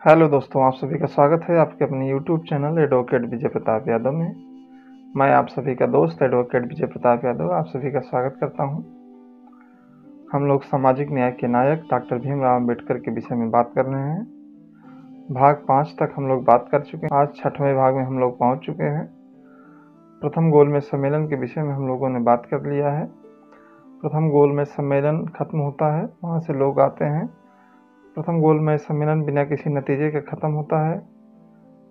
Hello दोस्तों, आप सभी का स्वागत है आपके अपने YouTube channel advocate Vijay Pratap Yadav में। मैं आप सभी का दोस्त एडवोकेट विजय प्रताप यादव आप सभी का स्वागत करता हूं। हम लोग सामाजिक न्याय के नायक डॉक्टर भीमराव अम्बेडकर के विषय में बात कर रहे हैं। भाग 5 तक हम लोग बात कर चुके हैं। आज 6वें भाग में हम लोग पहुंच चुके हैं। प्रथम गोलमेज सम्मेलन के विषय में हम लोगों ने बात कर लिया है। प्रथम गोलमेज सम्मेलन खत्म होता है, वहाँ से लोग आते हैं। प्रथम गोलमेज सम्मेलन बिना किसी नतीजे के खत्म होता है।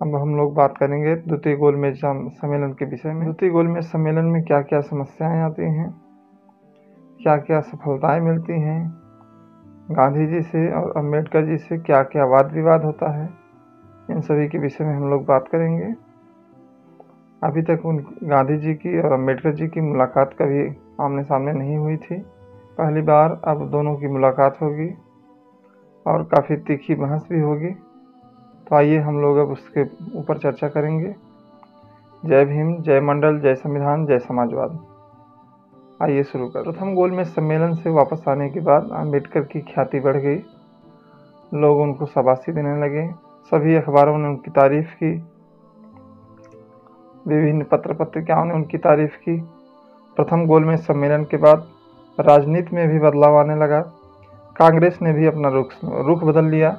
अब हम लोग बात करेंगे द्वितीय गोलमेज सम्मेलन के विषय में। द्वितीय गोलमेज सम्मेलन में क्या क्या समस्याएं आती हैं, क्या क्या सफलताएं मिलती हैं, गांधी जी से और अम्बेडकर जी से क्या क्या वाद विवाद होता है, इन सभी के विषय में हम लोग बात करेंगे। अभी तक उन गांधी जी की और अम्बेडकर जी की मुलाकात कभी आमने सामने नहीं हुई थी। पहली बार अब दोनों की मुलाकात होगी और काफ़ी तीखी बहस भी होगी। तो आइए हम लोग अब उसके ऊपर चर्चा करेंगे। जय भीम, जय मंडल, जय संविधान, जय समाजवाद। आइए शुरू कर। प्रथम गोलमेज सम्मेलन से वापस आने के बाद अम्बेडकर की ख्याति बढ़ गई। लोग उनको शाबाशी देने लगे। सभी अखबारों ने उनकी तारीफ की, विभिन्न पत्र पत्रिकाओं ने उनकी तारीफ की। प्रथम गोलमेज सम्मेलन के बाद राजनीति में भी बदलाव आने लगा। कांग्रेस ने भी अपना रुख बदल लिया।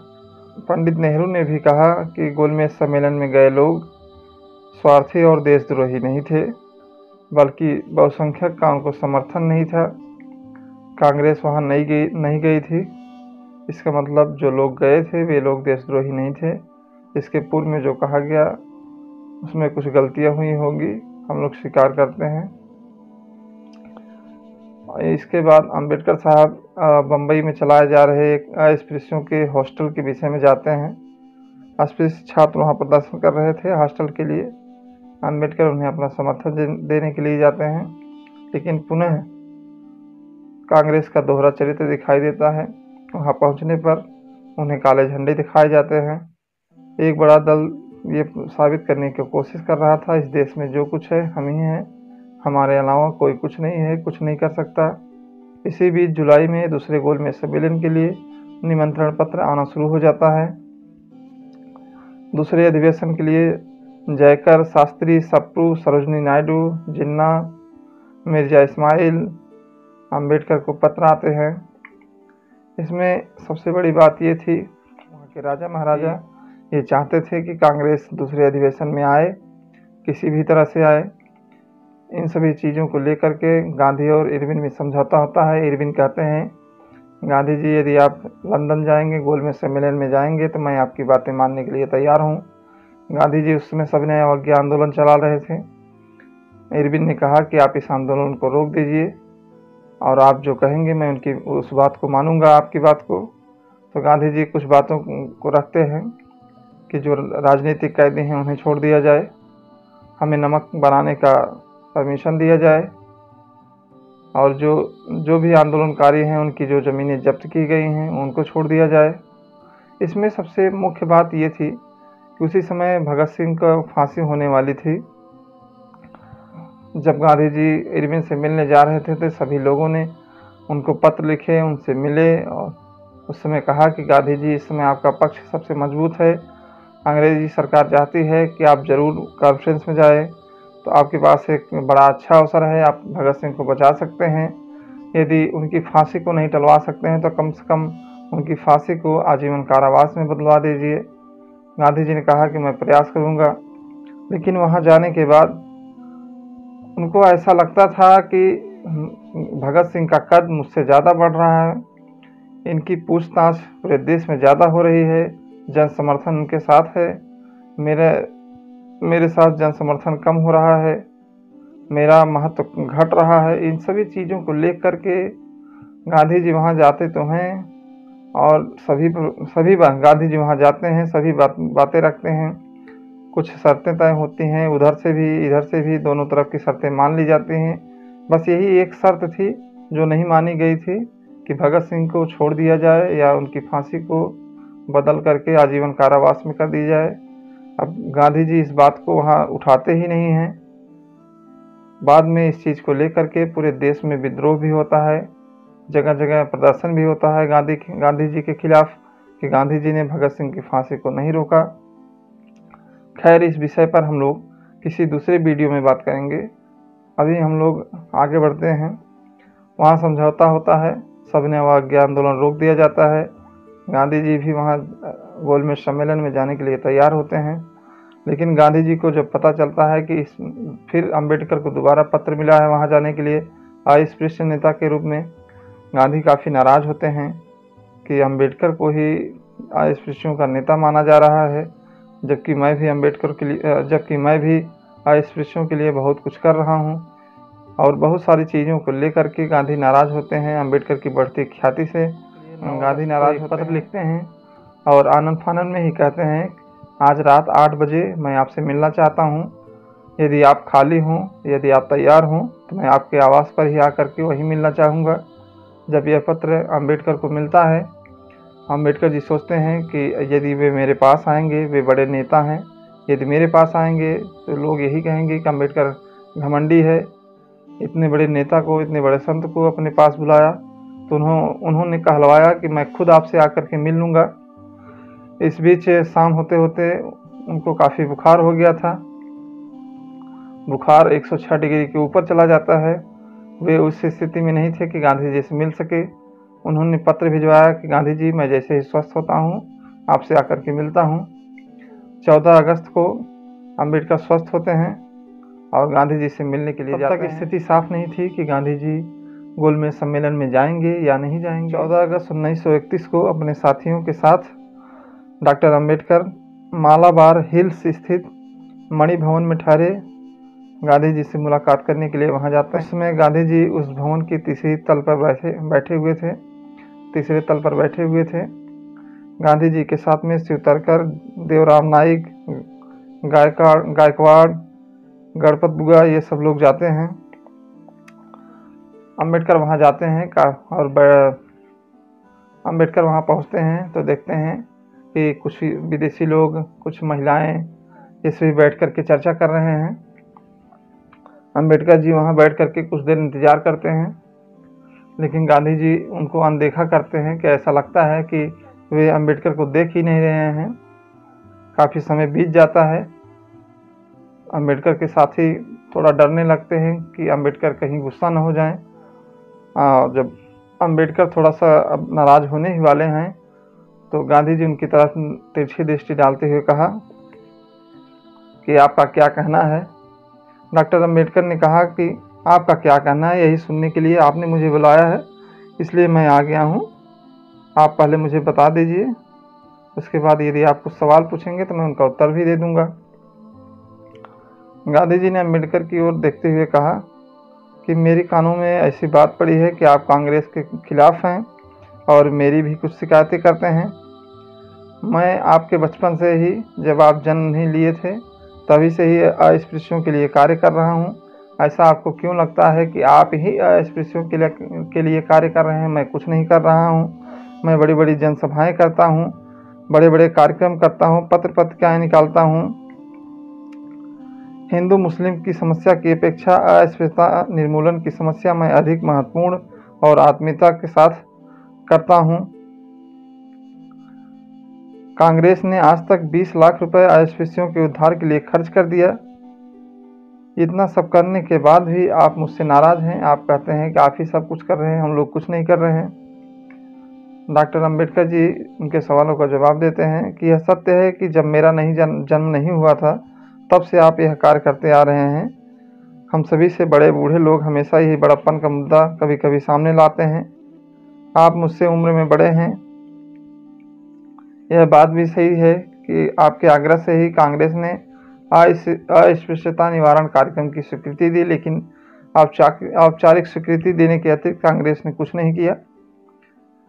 पंडित नेहरू ने भी कहा कि गोलमेज सम्मेलन में गए लोग स्वार्थी और देशद्रोही नहीं थे, बल्कि बहुसंख्यक का उनको समर्थन नहीं था। कांग्रेस वहां नहीं गई थी। इसका मतलब जो लोग गए थे वे लोग देशद्रोही नहीं थे। इसके पूर्व में जो कहा गया उसमें कुछ गलतियां हुई होंगी, हम लोग स्वीकार करते हैं। इसके बाद अम्बेडकर साहब बम्बई में चलाए जा रहे एक अस्पृश्यों के हॉस्टल के विषय में जाते हैं। अस्पृश्य छात्र वहाँ प्रदर्शन कर रहे थे हॉस्टल के लिए। अम्बेडकर उन्हें अपना समर्थन देने के लिए जाते हैं, लेकिन पुनः कांग्रेस का दोहरा चरित्र दिखाई देता है। वहाँ पहुँचने पर उन्हें काले झंडे दिखाए जाते हैं। एक बड़ा दल ये साबित करने की कोशिश कर रहा था, इस देश में जो कुछ है हम ही हैं, हमारे अलावा कोई कुछ नहीं है, कुछ नहीं कर सकता। इसी बीच जुलाई में दूसरे गोलमेज सम्मेलन के लिए निमंत्रण पत्र आना शुरू हो जाता है। दूसरे अधिवेशन के लिए जयकर, शास्त्री, सप्रू, सरोजनी नायडू, जिन्ना, मिर्जा इस्माइल, अम्बेडकर को पत्र आते हैं। इसमें सबसे बड़ी बात ये थी, वहाँ के राजा महाराजा ये चाहते थे कि कांग्रेस दूसरे अधिवेशन में आए, किसी भी तरह से आए। इन सभी चीज़ों को लेकर के गांधी और इरविन में समझौता होता है। इरविन कहते हैं, गांधी जी यदि आप लंदन जाएंगे, गोलमेज सम्मेलन में जाएंगे, तो मैं आपकी बातें मानने के लिए तैयार हूँ। गांधी जी उस समय सविनय अवज्ञा आंदोलन चला रहे थे। इरविन ने कहा कि आप इस आंदोलन को रोक दीजिए और आप जो कहेंगे मैं उनकी उस बात को मानूंगा, आपकी बात को। तो गांधी जी कुछ बातों को रखते हैं कि जो राजनीतिक कैदी हैं उन्हें छोड़ दिया जाए, हमें नमक बनाने का परमिशन दिया जाए, और जो भी आंदोलनकारी हैं उनकी जो ज़मीनें जब्त की गई हैं उनको छोड़ दिया जाए। इसमें सबसे मुख्य बात ये थी कि उसी समय भगत सिंह को फांसी होने वाली थी। जब गांधी जी इरविन से मिलने जा रहे थे तो सभी लोगों ने उनको पत्र लिखे, उनसे मिले और उस समय कहा कि गांधी जी इस समय आपका पक्ष सबसे मजबूत है, अंग्रेजी सरकार चाहती है कि आप ज़रूर कॉन्फ्रेंस में जाए, तो आपके पास एक बड़ा अच्छा अवसर है, आप भगत सिंह को बचा सकते हैं। यदि उनकी फांसी को नहीं टलवा सकते हैं तो कम से कम उनकी फांसी को आजीवन कारावास में बदलवा दीजिए। गांधी जी ने कहा कि मैं प्रयास करूंगा। लेकिन वहां जाने के बाद उनको ऐसा लगता था कि भगत सिंह का कद मुझसे ज़्यादा बढ़ रहा है, इनकी पूछताछ पूरे देश में ज़्यादा हो रही है, जन समर्थन उनके साथ है, मेरे साथ जन समर्थन कम हो रहा है, मेरा महत्व घट रहा है। इन सभी चीज़ों को लेकर के गांधी जी वहाँ जाते तो हैं और सभी गांधी जी वहाँ जाते हैं, सभी बातें रखते हैं, कुछ शर्तें तय होती हैं, उधर से भी इधर से भी दोनों तरफ की शर्तें मान ली जाती हैं। बस यही एक शर्त थी जो नहीं मानी गई थी कि भगत सिंह को छोड़ दिया जाए या उनकी फांसी को बदल करके आजीवन कारावास में कर दी जाए। अब गांधी जी इस बात को वहाँ उठाते ही नहीं हैं। बाद में इस चीज़ को लेकर के पूरे देश में विद्रोह भी होता है, जगह जगह प्रदर्शन भी होता है गांधी जी के खिलाफ, कि गांधी जी ने भगत सिंह की फांसी को नहीं रोका। खैर, इस विषय पर हम लोग किसी दूसरे वीडियो में बात करेंगे। अभी हम लोग आगे बढ़ते हैं। वहाँ समझौता होता है, सविनय अवज्ञा आंदोलन रोक दिया जाता है। गांधी जी भी वहाँ गोलमेज सम्मेलन में जाने के लिए तैयार होते हैं, लेकिन गांधी जी को जब पता चलता है कि फिर अंबेडकर को दोबारा पत्र मिला है वहाँ जाने के लिए अस्पृश्य नेता के रूप में, गांधी काफ़ी नाराज़ होते हैं कि अंबेडकर को ही अस्पृश्यों का नेता माना जा रहा है, जबकि मैं भी अस्पृश्यों के लिए बहुत कुछ कर रहा हूँ। और बहुत सारी चीज़ों को लेकर के गांधी नाराज़ होते हैं। अंबेडकर की बढ़ती ख्याति से गांधी नाराज़ होकर पत्र लिखते हैं और आनन फानन में ही कहते हैं, आज रात 8 बजे मैं आपसे मिलना चाहता हूँ। यदि आप खाली हों, यदि आप तैयार हों तो मैं आपके आवास पर ही आकर के वहीं मिलना चाहूँगा। जब यह पत्र अंबेडकर को मिलता है, अंबेडकर जी सोचते हैं कि यदि वे मेरे पास आएंगे, वे बड़े नेता हैं, यदि मेरे पास आएंगे तो लोग यही कहेंगे कि अंबेडकर घमंडी है, इतने बड़े नेता को, इतने बड़े संत को अपने पास बुलाया। तो उन्होंने कहलवाया कि मैं खुद आपसे आकर के मिल लूँगा। इस बीच शाम होते होते उनको काफ़ी बुखार हो गया था। बुखार 106 डिग्री के ऊपर चला जाता है। वे उस स्थिति में नहीं थे कि गांधी जी से मिल सके। उन्होंने पत्र भिजवाया कि गांधी जी, मैं जैसे ही स्वस्थ होता हूँ आपसे आकर के मिलता हूँ। 14 अगस्त को अंबेडकर स्वस्थ होते हैं और गांधी जी से मिलने के लिए जाते हैं। तब तक स्थिति साफ नहीं थी कि गांधी जी गोलमेज सम्मेलन में जाएंगे या नहीं जाएंगे। 14 अगस्त 1931 को अपने साथियों के साथ डॉक्टर अंबेडकर मालाबार हिल्स स्थित मणि भवन में ठहरे गांधी जी से मुलाकात करने के लिए वहां जाते हैं। उस समय गांधी जी उस भवन की तीसरे तल पर बैठे हुए थे। गांधी जी के साथ में शिवतरकर, देवराम नाइक, गायकवाड़, गणपत बुआ, ये सब लोग जाते हैं। अंबेडकर वहां जाते हैं और अंबेडकर वहां पहुंचते हैं तो देखते हैं कि कुछ विदेशी लोग, कुछ महिलाएं इस भी बैठ करके चर्चा कर रहे हैं। अंबेडकर जी वहां बैठ करके कुछ देर इंतजार करते हैं, लेकिन गांधी जी उनको अनदेखा करते हैं कि ऐसा लगता है कि वे अंबेडकर को देख ही नहीं रहे हैं। काफ़ी समय बीत जाता है। अंबेडकर के साथी थोड़ा डरने लगते हैं कि अंबेडकर कहीं गुस्सा न हो जाएं। जब अंबेडकर थोड़ा सा अब नाराज़ होने ही वाले हैं तो गांधी जी उनकी तरफ तिरछी दृष्टि डालते हुए कहा कि आपका क्या कहना है। डॉक्टर अंबेडकर ने कहा कि आपका क्या कहना है, यही सुनने के लिए आपने मुझे बुलाया है, इसलिए मैं आ गया हूँ। आप पहले मुझे बता दीजिए, उसके बाद यदि आप कुछ सवाल पूछेंगे तो मैं उनका उत्तर भी दे दूंगा। गांधी जी ने अंबेडकर की ओर देखते हुए कहा कि मेरी कानों में ऐसी बात पड़ी है कि आप कांग्रेस के खिलाफ हैं और मेरी भी कुछ शिकायतें करते हैं। मैं आपके बचपन से ही, जब आप जन्म नहीं लिए थे तभी से ही अस्पृश्यों के लिए कार्य कर रहा हूँ। ऐसा आपको क्यों लगता है कि आप ही अस्पृश्यों के लिए कार्य कर रहे हैं? मैं कुछ नहीं कर रहा हूँ। मैं बड़ी बड़ी जनसभाएं करता हूँ, बड़े बड़े कार्यक्रम करता हूँ, पत्र पत्रिकाएं निकालता हूँ। हिंदू मुस्लिम की समस्या की अपेक्षा अस्पृश्यता निर्मूलन की समस्या मैं अधिक महत्वपूर्ण और आत्मीयता के साथ करता हूँ। कांग्रेस ने आज तक 20 लाख रुपए अस्पृश्यों के उद्धार के लिए खर्च कर दिया। इतना सब करने के बाद भी आप मुझसे नाराज हैं। आप कहते हैं कि आप ही सब कुछ कर रहे हैं, हम लोग कुछ नहीं कर रहे हैं। डॉक्टर अंबेडकर जी उनके सवालों का जवाब देते हैं कि यह सत्य है कि जब मेरा जन्म नहीं हुआ था तब से आप यह कार्य करते आ रहे हैं। हम सभी से बड़े बूढ़े लोग हमेशा ही बड़प्पन का मुद्दा कभी कभी सामने लाते हैं। आप मुझसे उम्र में बड़े हैं। यह बात भी सही है कि आपके आग्रह से ही कांग्रेस ने अस्पृश्यता निवारण कार्यक्रम की स्वीकृति दी, लेकिन औपचारिक स्वीकृति देने के अतिरिक्त कांग्रेस ने कुछ नहीं किया।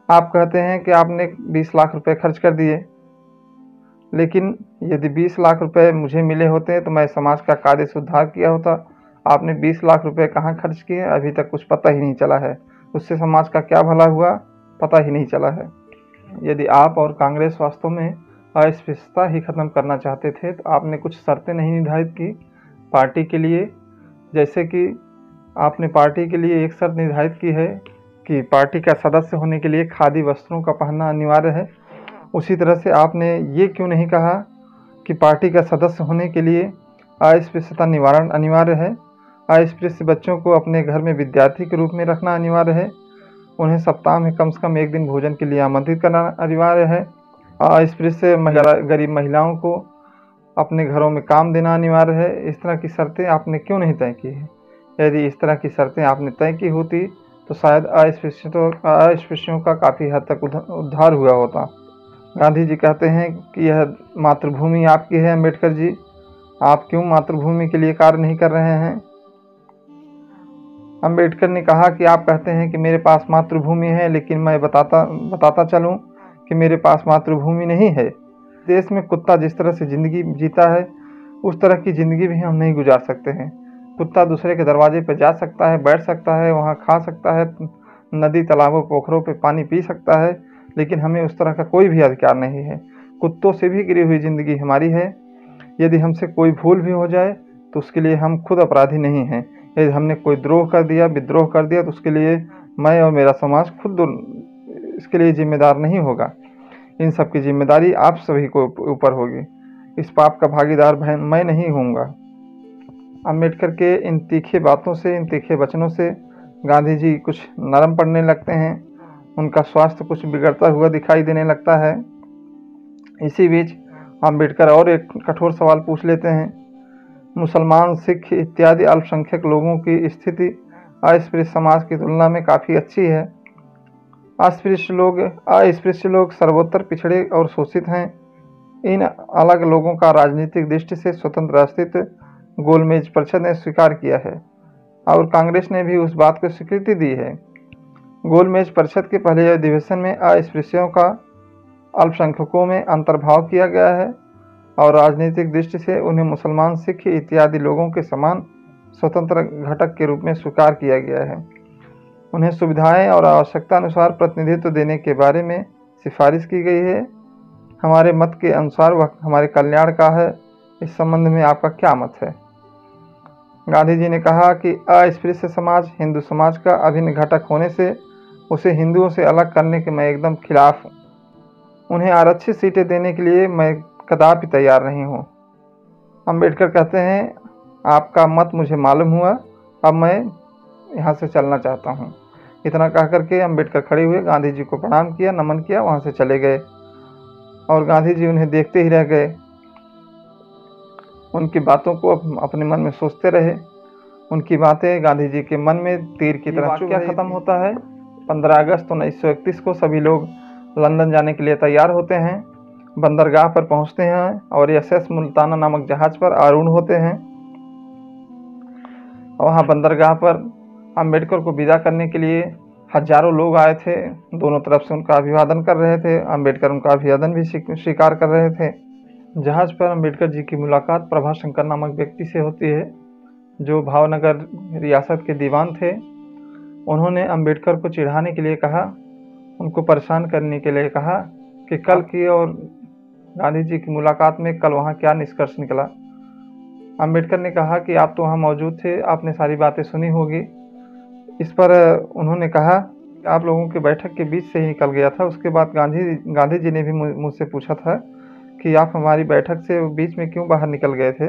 आप कहते हैं कि आपने 20 लाख रुपए खर्च कर दिए, लेकिन यदि 20 लाख रुपए मुझे मिले होते तो मैं समाज का कार्य सुधार किया होता। आपने 20 लाख रुपए कहाँ खर्च किए, अभी तक कुछ पता ही नहीं चला है। उससे समाज का क्या भला हुआ, पता ही नहीं चला है। यदि आप और कांग्रेस वास्तव में अस्पृश्यता ही खत्म करना चाहते थे तो आपने कुछ शर्तें नहीं निर्धारित की पार्टी के लिए। जैसे कि आपने पार्टी के लिए एक शर्त निर्धारित की है कि पार्टी का सदस्य होने के लिए खादी वस्त्रों का पहनना अनिवार्य है। उसी तरह से आपने ये क्यों नहीं कहा कि पार्टी का सदस्य होने के लिए अस्पृश्यता निवारण अनिवार्य है, अस्पृश्य बच्चों को अपने घर में विद्यार्थी के रूप में रखना अनिवार्य है, उन्हें सप्ताह में कम से कम एक दिन भोजन के लिए आमंत्रित करना अनिवार्य है, अस्पृश्य गरीब महिलाओं को अपने घरों में काम देना अनिवार्य है। इस तरह की शर्तें आपने क्यों नहीं तय की है? यदि इस तरह की शर्तें आपने तय की होती तो शायद अस्पृश्यों का काफ़ी हद तक उद्धार हुआ होता। गांधी जी कहते हैं कि यह मातृभूमि आपकी है अम्बेडकर जी, आप क्यों मातृभूमि के लिए कार्य नहीं कर रहे हैं? अम्बेडकर ने कहा कि आप कहते हैं कि मेरे पास मातृभूमि है, लेकिन मैं बताता चलूं कि मेरे पास मातृभूमि नहीं है। देश में कुत्ता जिस तरह से ज़िंदगी जीता है उस तरह की ज़िंदगी भी हम नहीं गुजार सकते हैं। कुत्ता दूसरे के दरवाजे पर जा सकता है, बैठ सकता है, वहाँ खा सकता है, नदी तालाबों पोखरों पे पानी पी सकता है, लेकिन हमें उस तरह का कोई भी अधिकार नहीं है। कुत्तों से भी गिरी हुई ज़िंदगी हमारी है। यदि हमसे कोई भूल भी हो जाए तो उसके लिए हम खुद अपराधी नहीं हैं। यदि हमने कोई द्रोह कर दिया, विद्रोह कर दिया, तो उसके लिए मैं और मेरा समाज खुद इसके लिए जिम्मेदार नहीं होगा। इन सब की जिम्मेदारी आप सभी को ऊपर होगी। इस पाप का भागीदार मैं नहीं होऊंगा। अम्बेडकर के इन तीखे बातों से, इन तीखे वचनों से गांधी जी कुछ नरम पड़ने लगते हैं। उनका स्वास्थ्य कुछ बिगड़ता हुआ दिखाई देने लगता है। इसी बीच अम्बेडकर और एक कठोर सवाल पूछ लेते हैं। मुसलमान, सिख इत्यादि अल्पसंख्यक लोगों की स्थिति अस्पृश्य समाज की तुलना में काफ़ी अच्छी है। अस्पृश्य लोग सर्वोत्तर पिछड़े और शोषित हैं। इन अलग लोगों का राजनीतिक दृष्टि से स्वतंत्र अस्तित्व गोलमेज परिषद ने स्वीकार किया है और कांग्रेस ने भी उस बात को स्वीकृति दी है। गोलमेज परिषद के पहले अधिवेशन में अस्पृश्यों का अल्पसंख्यकों में अंतर्भाव किया गया है और राजनीतिक दृष्टि से उन्हें मुसलमान, सिख इत्यादि लोगों के समान स्वतंत्र घटक के रूप में स्वीकार किया गया है। उन्हें सुविधाएं और आवश्यकता अनुसार प्रतिनिधित्व देने के बारे में सिफारिश की गई है। हमारे मत के अनुसार वह हमारे कल्याण का है। इस संबंध में आपका क्या मत है? गांधी जी ने कहा कि अस्पृश्य समाज हिंदू समाज का अभिन्न घटक होने से उसे हिंदुओं से अलग करने के मैं एकदम खिलाफ हूँ। उन्हें आरक्षित सीटें देने के लिए मैं कदापि तैयार नहीं हूँ। अम्बेडकर कहते हैं, आपका मत मुझे मालूम हुआ, अब मैं यहाँ से चलना चाहता हूँ। इतना कह करके अम्बेडकर खड़े हुए, गांधी जी को प्रणाम किया, नमन किया, वहाँ से चले गए और गांधी जी उन्हें देखते ही रह गए। उनकी बातों को अपने मन में सोचते रहे। उनकी बातें गांधी जी के मन में तीर की तरह क्या खत्म होता है। 15 अगस्त 1931 को सभी लोग लंदन जाने के लिए तैयार होते हैं। बंदरगाह पर पहुंचते हैं और SS मुल्ताना नामक जहाज पर आरूढ़ होते हैं। वहाँ बंदरगाह पर अम्बेडकर को विदा करने के लिए हजारों लोग आए थे। दोनों तरफ से उनका अभिवादन कर रहे थे। अम्बेडकर उनका अभिवादन भी स्वीकार कर रहे थे। जहाज पर अम्बेडकर जी की मुलाकात प्रभाशंकर नामक व्यक्ति से होती है, जो भावनगर रियासत के दीवान थे। उन्होंने अम्बेडकर को चिढ़ाने के लिए कहा, उनको परेशान करने के लिए कहा कि कल की और गांधी जी की मुलाकात में कल वहाँ क्या निष्कर्ष निकला। अम्बेडकर ने कहा कि आप तो वहाँ मौजूद थे, आपने सारी बातें सुनी होगी। इस पर उन्होंने कहा कि आप लोगों के बैठक के बीच से ही निकल गया था। उसके बाद गांधी जी ने भी मुझसे पूछा था कि आप हमारी बैठक से बीच में क्यों बाहर निकल गए थे।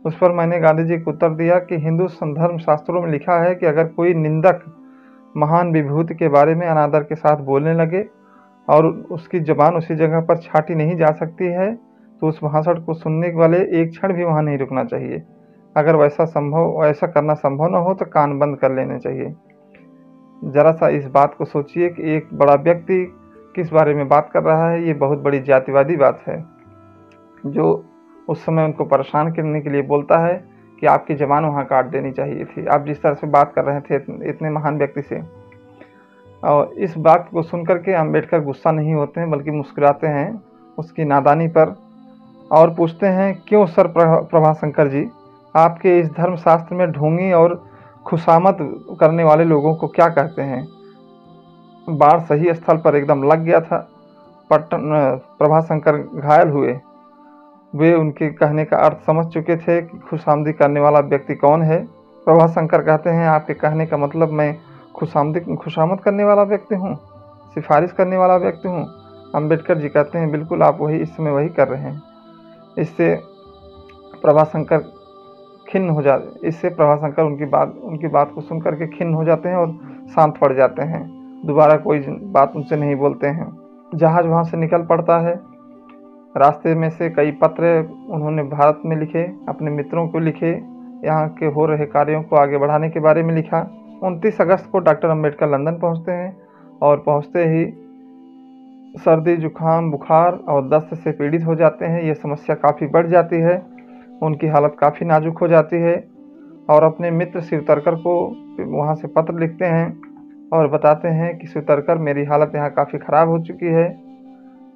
उस पर मैंने गांधी जी को उत्तर दिया कि हिंदू धर्म शास्त्रों में लिखा है कि अगर कोई निंदक महान विभूति के बारे में अनादर के साथ बोलने लगे और उसकी जबान उसी जगह पर छाटी नहीं जा सकती है, तो उस भाषण को सुनने वाले एक क्षण भी वहाँ नहीं रुकना चाहिए। अगर वैसा करना संभव न हो तो कान बंद कर लेने चाहिए। जरा सा इस बात को सोचिए कि एक बड़ा व्यक्ति किस बारे में बात कर रहा है। ये बहुत बड़ी जातिवादी बात है, जो उस समय उनको परेशान करने के लिए बोलता है कि आपकी जबान वहाँ काट देनी चाहिए थी, आप जिस तरह से बात कर रहे थे इतने महान व्यक्ति से। और इस बात को सुनकर के अम्बेडकर गुस्सा नहीं होते हैं, बल्कि मुस्कुराते हैं उसकी नादानी पर और पूछते हैं, क्यों सर प्रभाशंकर जी, आपके इस धर्मशास्त्र में ढोंगी और खुशामद करने वाले लोगों को क्या कहते हैं? बाढ़ सही स्थल पर एकदम लग गया था। प्रभाशंकर घायल हुए। वे उनके कहने का अर्थ समझ चुके थे कि खुशामदी करने वाला व्यक्ति कौन है। प्रभाशंकर कहते हैं, आपके कहने का मतलब मैं खुशामद करने वाला व्यक्ति हूँ, सिफारिश करने वाला व्यक्ति हूँ। अम्बेडकर जी कहते हैं बिल्कुल आप वही इस समय वही कर रहे हैं। इससे प्रभाशंकर खिन्न हो जाते इससे प्रभाशंकर उनकी बात को सुन करके खिन्न हो जाते हैं और शांत पड़ जाते हैं। दोबारा कोई बात उनसे नहीं बोलते हैं। जहाज वहाँ से निकल पड़ता है। रास्ते में से कई पत्र उन्होंने भारत में लिखे, अपने मित्रों को लिखे, यहाँ के हो रहे कार्यों को आगे बढ़ाने के बारे में लिखा। 29 अगस्त को डॉक्टर अम्बेडकर लंदन पहुँचते हैं और पहुँचते ही सर्दी, जुकाम, बुखार और दस्त से पीड़ित हो जाते हैं। ये समस्या काफ़ी बढ़ जाती है, उनकी हालत काफ़ी नाजुक हो जाती है और अपने मित्र शिवतरकर को वहाँ से पत्र लिखते हैं और बताते हैं कि शिवतरकर, मेरी हालत यहाँ काफ़ी ख़राब हो चुकी है,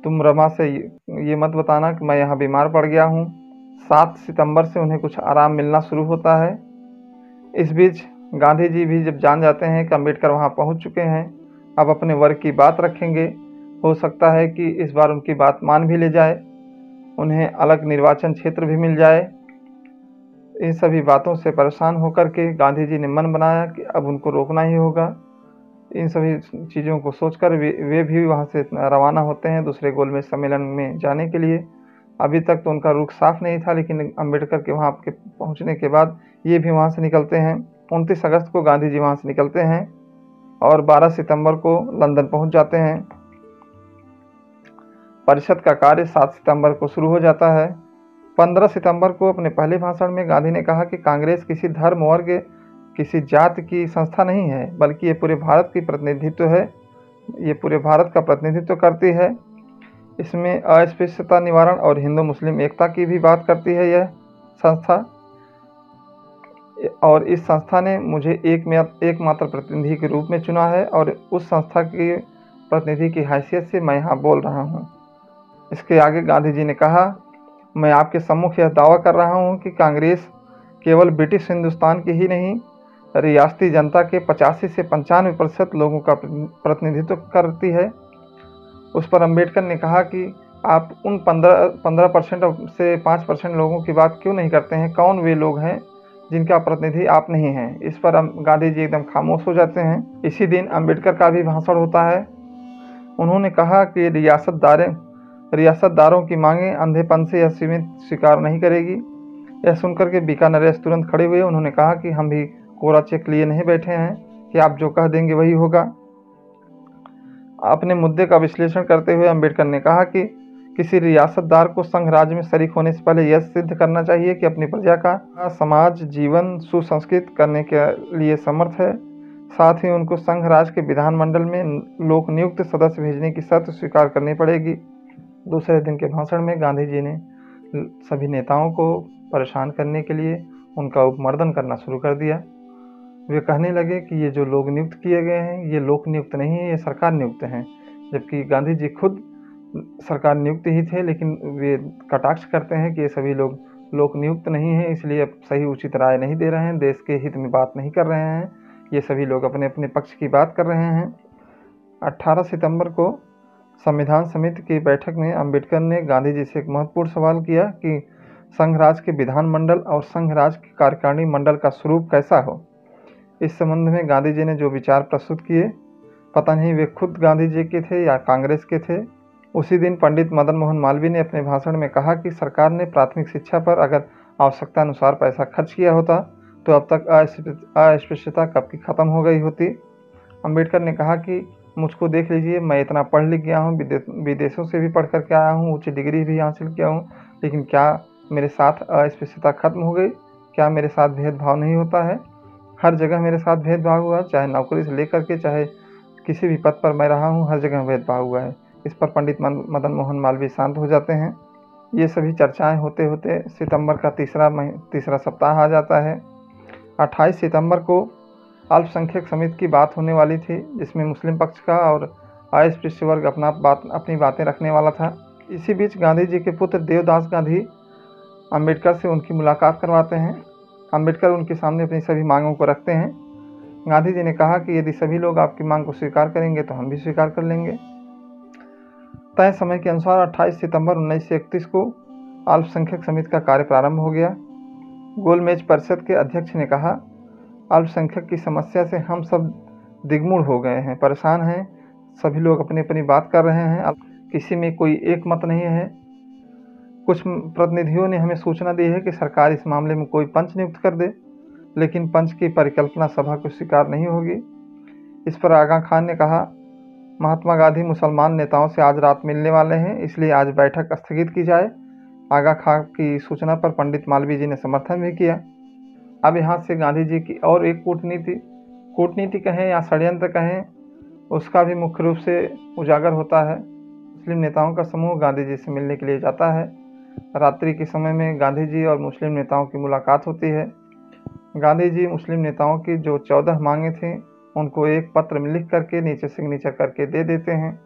तुम रमा से ये मत बताना कि मैं यहाँ बीमार पड़ गया हूँ। 7 सितंबर से उन्हें कुछ आराम मिलना शुरू होता है। इस बीच गांधी जी भी जब जान जाते हैं कि अम्बेडकर वहाँ पहुँच चुके हैं, अब अपने वर्ग की बात रखेंगे, हो सकता है कि इस बार उनकी बात मान भी ले जाए, उन्हें अलग निर्वाचन क्षेत्र भी मिल जाए। इन सभी बातों से परेशान होकर के गांधी जी ने मन बनाया कि अब उनको रोकना ही होगा। इन सभी चीज़ों को सोचकर वे भी वहाँ से रवाना होते हैं दूसरे गोलमेज सम्मेलन में जाने के लिए। अभी तक तो उनका रुख साफ नहीं था, लेकिन अम्बेडकर के वहाँ के पहुँचने के बाद ये भी वहाँ से निकलते हैं। 29 अगस्त को गांधी जी वहाँ से निकलते हैं और 12 सितंबर को लंदन पहुँच जाते हैं। परिषद का कार्य 7 सितंबर को शुरू हो जाता है। 15 सितंबर को अपने पहले भाषण में गांधी ने कहा कि कांग्रेस किसी धर्म, वर्ग, किसी जाति की संस्था नहीं है, बल्कि ये पूरे भारत की प्रतिनिधित्व है, ये पूरे भारत का प्रतिनिधित्व करती है। इसमें अस्पृश्यता निवारण और हिंदू मुस्लिम एकता की भी बात करती है यह संस्था, और इस संस्था ने मुझे एकमात्र प्रतिनिधि के रूप में चुना है और उस संस्था के प्रतिनिधि की हैसियत से मैं यहाँ बोल रहा हूँ। इसके आगे गांधी जी ने कहा, मैं आपके सम्मुख यह दावा कर रहा हूँ कि कांग्रेस केवल ब्रिटिश हिंदुस्तान की ही नहीं, रियासती जनता के 85 से 95% लोगों का प्रतिनिधित्व करती है। उस पर अम्बेडकर ने कहा कि आप उन 15% से 5% लोगों की बात क्यों नहीं करते हैं? कौन वे लोग हैं जिनका प्रतिनिधि आप नहीं हैं? इस पर गांधी जी एकदम खामोश हो जाते हैं। इसी दिन अम्बेडकर का भी भाषण होता है। उन्होंने कहा कि रियासतदारों की मांगें अंधेपन से यह सीमित स्वीकार नहीं करेगी। यह सुनकर के बीकानेर तुरंत खड़े हुए। उन्होंने कहा कि हम भी कोरा चेक लिए नहीं बैठे हैं कि आप जो कह देंगे वही होगा। अपने मुद्दे का विश्लेषण करते हुए अम्बेडकर ने कहा कि किसी रियासतदार को संघ राज्य में शरीक होने से पहले यह सिद्ध करना चाहिए कि अपनी प्रजा का समाज जीवन सुसंस्कृत करने के लिए समर्थ है। साथ ही उनको संघ राज्य के विधानमंडल में लोक नियुक्त सदस्य भेजने की शर्त स्वीकार करनी पड़ेगी। दूसरे दिन के भाषण में गांधी जी ने सभी नेताओं को परेशान करने के लिए उनका उपमर्दन करना शुरू कर दिया। वे कहने लगे कि ये जो लोग नियुक्त किए गए हैं ये लोक नियुक्त नहीं है, ये सरकार नियुक्त हैं। जबकि गांधी जी खुद सरकार नियुक्त ही थे, लेकिन वे कटाक्ष करते हैं कि ये सभी लोग लोक नियुक्त नहीं हैं, इसलिए अब सही उचित राय नहीं दे रहे हैं, देश के हित में बात नहीं कर रहे हैं, ये सभी लोग अपने अपने पक्ष की बात कर रहे हैं। 18 सितंबर को संविधान समिति की बैठक में अम्बेडकर ने गांधी जी से एक महत्वपूर्ण सवाल किया कि संघ राज्य के विधानमंडल और संघ राज्य के कार्यकारिणी मंडल का स्वरूप कैसा हो। इस संबंध में गांधी जी ने जो विचार प्रस्तुत किए, पता नहीं वे खुद गांधी जी के थे या कांग्रेस के थे। उसी दिन पंडित मदन मोहन मालवीय ने अपने भाषण में कहा कि सरकार ने प्राथमिक शिक्षा पर अगर आवश्यकता अनुसार पैसा खर्च किया होता तो अब तक अस्पृश्यता कब की खत्म हो गई होती। अम्बेडकर ने कहा कि मुझको देख लीजिए, मैं इतना पढ़ लिख गया हूँ, विदेशों से भी पढ़ कर के आया हूँ, उच्च डिग्री भी हासिल किया हूँ, लेकिन क्या मेरे साथ अस्पृश्यता खत्म हो गई? क्या मेरे साथ भेदभाव नहीं होता है? हर जगह मेरे साथ भेदभाव हुआ, चाहे नौकरी से लेकर के चाहे किसी भी पद पर मैं रहा हूँ, हर जगह भेदभाव हुआ है। इस पर पंडित मदन मोहन मालवीय शांत हो जाते हैं। ये सभी चर्चाएं होते होते सितंबर का तीसरा सप्ताह आ जाता है। 28 सितंबर को अल्पसंख्यक समिति की बात होने वाली थी, जिसमें मुस्लिम पक्ष का और अस्पृश्य वर्ग अपनी बातें रखने वाला था। इसी बीच गांधी जी के पुत्र देवदास गांधी अम्बेडकर से उनकी मुलाकात करवाते हैं। अम्बेडकर उनके सामने अपनी सभी मांगों को रखते हैं। गांधी जी ने कहा कि यदि सभी लोग आपकी मांग को स्वीकार करेंगे तो हम भी स्वीकार कर लेंगे। तय समय के अनुसार 28 सितंबर 1931 को अल्पसंख्यक समिति का कार्य प्रारंभ हो गया। गोलमेज परिषद के अध्यक्ष ने कहा, अल्पसंख्यक की समस्या से हम सब दिग्मूढ़ हो गए हैं, परेशान हैं, सभी लोग अपनी अपनी बात कर रहे हैं। किसी में कोई एक मत नहीं है। कुछ प्रतिनिधियों ने हमें सूचना दी है कि सरकार इस मामले में कोई पंच नियुक्त कर दे, लेकिन पंच की परिकल्पना सभा को स्वीकार नहीं होगी। इस पर आगा खान ने कहा, महात्मा गांधी मुसलमान नेताओं से आज रात मिलने वाले हैं, इसलिए आज बैठक स्थगित की जाए। आगा खान की सूचना पर पंडित मालवीय जी ने समर्थन भी किया। अब यहाँ से गांधी जी की और एक कूटनीति कहें या षड्यंत्र कहें, उसका भी मुख्य रूप से उजागर होता है। मुस्लिम नेताओं का समूह गांधी जी से मिलने के लिए जाता है। रात्रि के समय में गांधी जी और मुस्लिम नेताओं की मुलाकात होती है। गांधी जी मुस्लिम नेताओं की जो 14 मांगे थी उनको एक पत्र में लिख करके नीचे सिग्नेचर करके दे देते हैं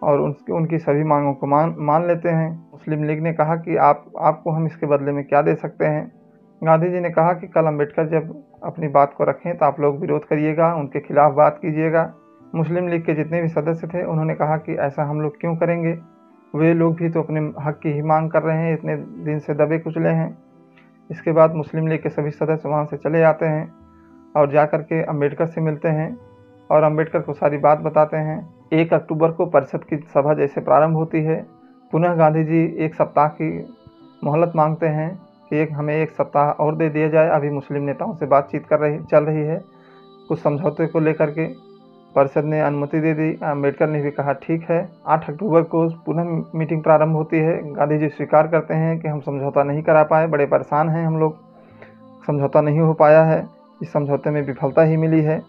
और उनकी सभी मांगों को मान लेते हैं। मुस्लिम लीग ने कहा कि आपको हम इसके बदले में क्या दे सकते हैं। गांधी जी ने कहा कि कल अम्बेडकर जब अपनी बात को रखें तो आप लोग विरोध करिएगा, उनके खिलाफ बात कीजिएगा। मुस्लिम लीग के जितने भी सदस्य थे उन्होंने कहा कि ऐसा हम लोग क्यों करेंगे, वे लोग भी तो अपने हक की ही मांग कर रहे हैं, इतने दिन से दबे कुचले हैं। इसके बाद मुस्लिम लीग के सभी सदस्य वहाँ से चले जाते हैं और जा कर के अम्बेडकर से मिलते हैं और अम्बेडकर को सारी बात बताते हैं। 1 अक्टूबर को परिषद की सभा जैसे प्रारंभ होती है, पुनः गांधी जी 1 सप्ताह की मोहलत मांगते हैं कि हमें 1 सप्ताह और दे दिया जाए। अभी मुस्लिम नेताओं से बातचीत चल रही है कुछ समझौते को लेकर के। परिषद ने अनुमति दे दी, अम्बेडकर ने भी कहा ठीक है। 8 अक्टूबर को पुनः मीटिंग प्रारंभ होती है। गांधी जी स्वीकार करते हैं कि हम समझौता नहीं करा पाए, बड़े परेशान हैं हम लोग, समझौता नहीं हो पाया है, इस समझौते में विफलता ही मिली है,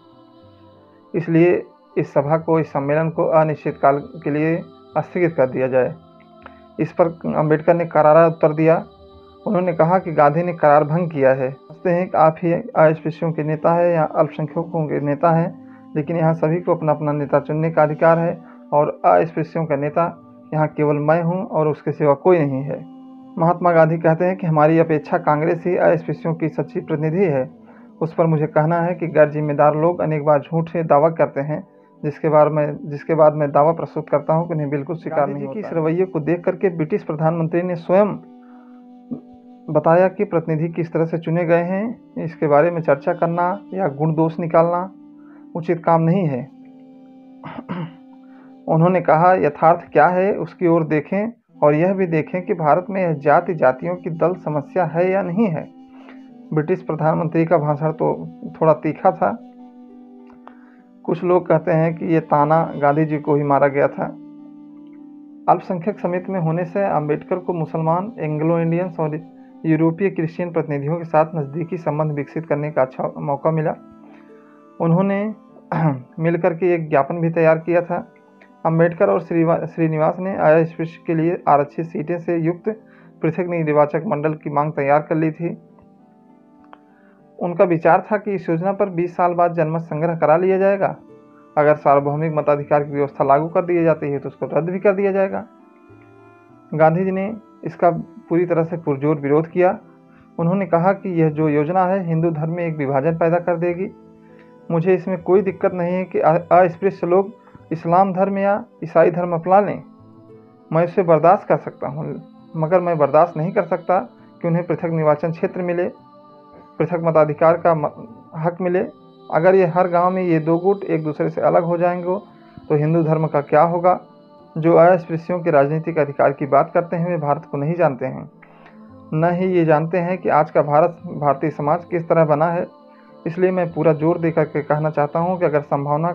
इसलिए इस सभा को, इस सम्मेलन को अनिश्चित काल के लिए स्थगित कर दिया जाए। इस पर अम्बेडकर ने करारा उत्तर दिया। उन्होंने कहा कि गांधी ने करार भंग किया है। समझते हैं कि आप ही अस्पृश्यों के नेता है या अल्पसंख्यकों के नेता हैं, लेकिन यहाँ सभी को अपना अपना नेता चुनने का अधिकार है और अस्पृश्यों का नेता यहाँ केवल मैं हूँ और उसके सिवा कोई नहीं है। महात्मा गांधी कहते हैं कि हमारी अपेक्षा कांग्रेस ही अस्पृश्यों की सच्ची प्रतिनिधि है। उस पर मुझे कहना है कि गैर जिम्मेदार लोग अनेक बार झूठे दावा करते हैं, जिसके बाद मैं दावा प्रस्तुत करता हूं कि उन्हें बिल्कुल स्वीकार नहीं होता। इस रवैये को देख करके ब्रिटिश प्रधानमंत्री ने स्वयं बताया कि प्रतिनिधि किस तरह से चुने गए हैं, इसके बारे में चर्चा करना या गुण दोष निकालना उचित काम नहीं है। उन्होंने कहा, यथार्थ क्या है उसकी ओर देखें और यह भी देखें कि भारत में यह जातियों की दल समस्या है या नहीं है। ब्रिटिश प्रधानमंत्री का भाषण तो थोड़ा तीखा था। कुछ लोग कहते हैं कि ये ताना गांधी जी को ही मारा गया था। अल्पसंख्यक समिति में होने से अम्बेडकर को मुसलमान, एंग्लो इंडियंस और यूरोपीय क्रिश्चियन प्रतिनिधियों के साथ नज़दीकी संबंध विकसित करने का अच्छा मौका मिला। उन्होंने मिलकर के एक ज्ञापन भी तैयार किया था। अम्बेडकर और श्रीनिवास ने अस्पृश्य के लिए आरक्षित सीटें से युक्त पृथक निर्वाचक मंडल की मांग तैयार कर ली थी। उनका विचार था कि इस योजना पर 20 साल बाद जनमत संग्रह करा लिया जाएगा। अगर सार्वभौमिक मताधिकार की व्यवस्था लागू कर दी जाती है तो उसको रद्द भी कर दिया जाएगा। गांधी जी ने इसका पूरी तरह से पुरजोर विरोध किया। उन्होंने कहा कि यह जो योजना है हिंदू धर्म में एक विभाजन पैदा कर देगी। मुझे इसमें कोई दिक्कत नहीं है कि अस्पृश्य लोग इस्लाम धर्म या ईसाई धर्म अपना लें, मैं इसे बर्दाश्त कर सकता हूँ, मगर मैं बर्दाश्त नहीं कर सकता कि उन्हें पृथक निर्वाचन क्षेत्र मिले, पृथक मताधिकार का हक मिले। अगर ये हर गांव में ये 2 गुट एक दूसरे से अलग हो जाएंगे तो हिंदू धर्म का क्या होगा। जो अस्पृश्यों के राजनीतिक अधिकार की बात करते हैं वे भारत को नहीं जानते हैं, न ही ये जानते हैं कि आज का भारतीय समाज किस तरह बना है। इसलिए मैं पूरा जोर देकर के कहना चाहता हूँ कि अगर संभावना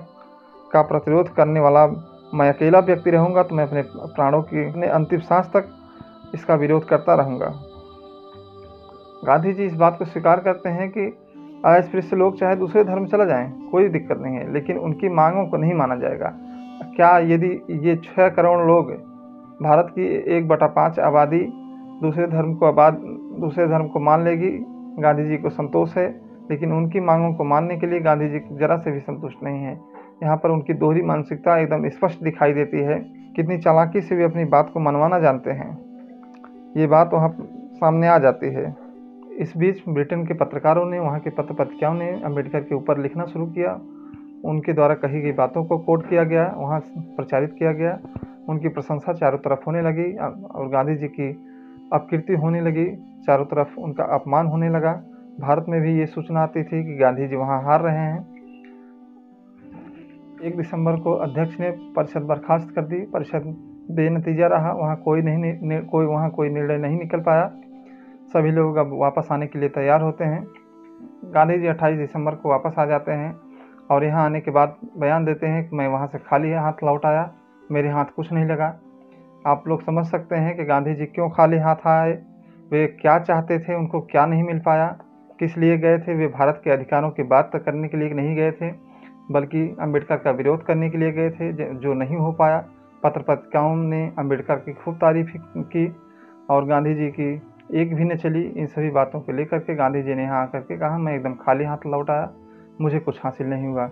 का प्रतिरोध करने वाला मैं अकेला व्यक्ति रहूँगा तो मैं अपने प्राणों की अपने अंतिम सांस तक इसका विरोध करता रहूँगा। गांधी जी इस बात को स्वीकार करते हैं कि अस्पृश्य लोग चाहे दूसरे धर्म चला जाएं, कोई दिक्कत नहीं है, लेकिन उनकी मांगों को नहीं माना जाएगा। क्या यदि ये 6 करोड़ लोग, भारत की 1/5 आबादी दूसरे धर्म को मान लेगी, गांधी जी को संतोष है, लेकिन उनकी मांगों को मानने के लिए गांधी जी जरा से भी संतुष्ट नहीं है। यहाँ पर उनकी दोहरी मानसिकता एकदम स्पष्ट दिखाई देती है। कितनी चालाकी से वे अपनी बात को मनवाना जानते हैं, ये बात वहाँ सामने आ जाती है। इस बीच ब्रिटेन के पत्रकारों ने, वहाँ के पत्र पत्रिकाओं ने अम्बेडकर के ऊपर लिखना शुरू किया। उनके द्वारा कही गई बातों को कोट किया गया, वहाँ प्रचारित किया गया। उनकी प्रशंसा चारों तरफ होने लगी और गांधी जी की अपकीर्ति होने लगी, चारों तरफ उनका अपमान होने लगा। भारत में भी ये सूचना आती थी कि गांधी जी वहाँ हार रहे हैं। 1 दिसंबर को अध्यक्ष ने परिषद बर्खास्त कर दी। परिषद बेनतीजा रहा, वहाँ कोई निर्णय नहीं निकल पाया। सभी लोग अब वापस आने के लिए तैयार होते हैं। गांधी जी 28 दिसंबर को वापस आ जाते हैं और यहाँ आने के बाद बयान देते हैं कि मैं वहाँ से खाली हाथ लौट आया, मेरे हाथ कुछ नहीं लगा। आप लोग समझ सकते हैं कि गांधी जी क्यों खाली हाथ आए, वे क्या चाहते थे, उनको क्या नहीं मिल पाया, किस लिए गए थे। वे भारत के अधिकारों की बात करने के लिए नहीं गए थे, बल्कि अम्बेडकर का विरोध करने के लिए गए थे, जो नहीं हो पाया। पत्र पत्रिकाओं ने अम्बेडकर की खूब तारीफ की और गांधी जी की एक भी न चली। इन सभी बातों को लेकर के गांधी जी ने यहाँ आकर के कहा, मैं एकदम खाली हाथ लौट आया, मुझे कुछ हासिल नहीं हुआ।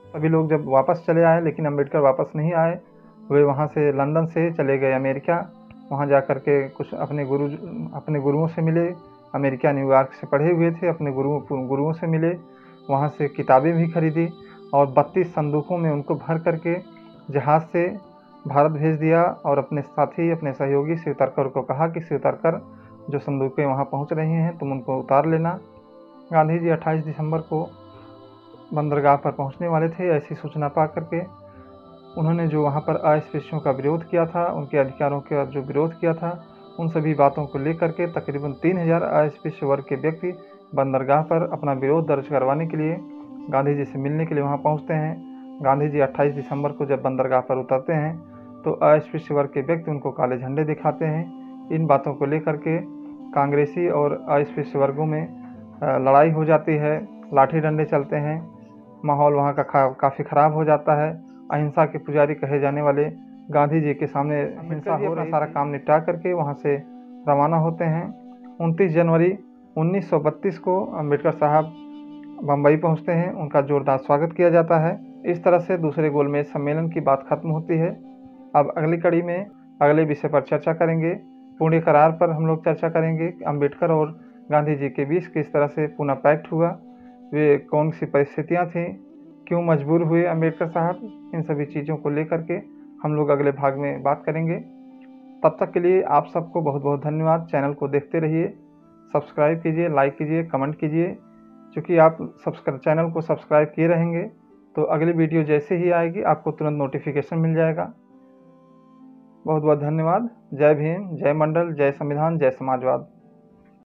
सभी लोग जब वापस चले आए, लेकिन अम्बेडकर वापस नहीं आए। वे वहाँ से लंदन से चले गए अमेरिका। वहाँ जा कर के कुछ अपने गुरुओं से मिले। अमेरिका न्यूयॉर्क से पढ़े हुए थे, अपने गुरुओं से मिले, वहाँ से किताबें भी खरीदी और 32 संदूकों में उनको भर करके जहाज़ से भारत भेज दिया और अपने साथी, अपने सहयोगी शिव तरकर को कहा कि शिव तरकर, जो संदूकें वहाँ पहुँच रही हैं तुम उनको उतार लेना। गांधी जी 28 दिसंबर को बंदरगाह पर पहुँचने वाले थे। ऐसी सूचना पा करके उन्होंने जो वहाँ पर अस्पृश्यों का विरोध किया था, उनके अधिकारों का जो विरोध किया था, उन सभी बातों को लेकर के तकरीबन 3000 अस्पृश्य वर्ग के व्यक्ति बंदरगाह पर अपना विरोध दर्ज करवाने के लिए, गांधी जी से मिलने के लिए वहाँ पहुँचते हैं। गांधी जी 28 दिसंबर को जब बंदरगाह पर उतरते हैं तो अस्पृश्य वर्ग के व्यक्ति उनको काले झंडे दिखाते हैं। इन बातों को लेकर के कांग्रेसी और अस्पृश्य वर्गों में लड़ाई हो जाती है, लाठी डंडे चलते हैं, माहौल वहाँ का काफ़ी ख़राब हो जाता है। अहिंसा के पुजारी कहे जाने वाले गांधी जी के सामने हिंसा हो रही, सारा काम निपटा करके वहाँ से रवाना होते हैं। 29 जनवरी 1932 को अम्बेडकर साहब बम्बई पहुँचते हैं। उनका जोरदार स्वागत किया जाता है। इस तरह से दूसरे गोलमेज सम्मेलन की बात खत्म होती है। अब अगली कड़ी में अगले विषय पर चर्चा करेंगे। पुणे करार पर हम लोग चर्चा करेंगे। अम्बेडकर और गांधी जी के बीच किस तरह से पुणे पैक्ट हुआ, वे कौन सी परिस्थितियाँ थीं, क्यों मजबूर हुए अम्बेडकर साहब, इन सभी चीज़ों को लेकर के हम लोग अगले भाग में बात करेंगे। तब तक के लिए आप सबको बहुत बहुत धन्यवाद। चैनल को देखते रहिए, सब्सक्राइब कीजिए, लाइक कीजिए, कमेंट कीजिए। चूँकि आप चैनल को सब्सक्राइब किए रहेंगे तो अगली वीडियो जैसे ही आएगी आपको तुरंत नोटिफिकेशन मिल जाएगा। बहुत बहुत धन्यवाद। जय भीम, जय मंडल, जय संविधान, जय समाजवाद।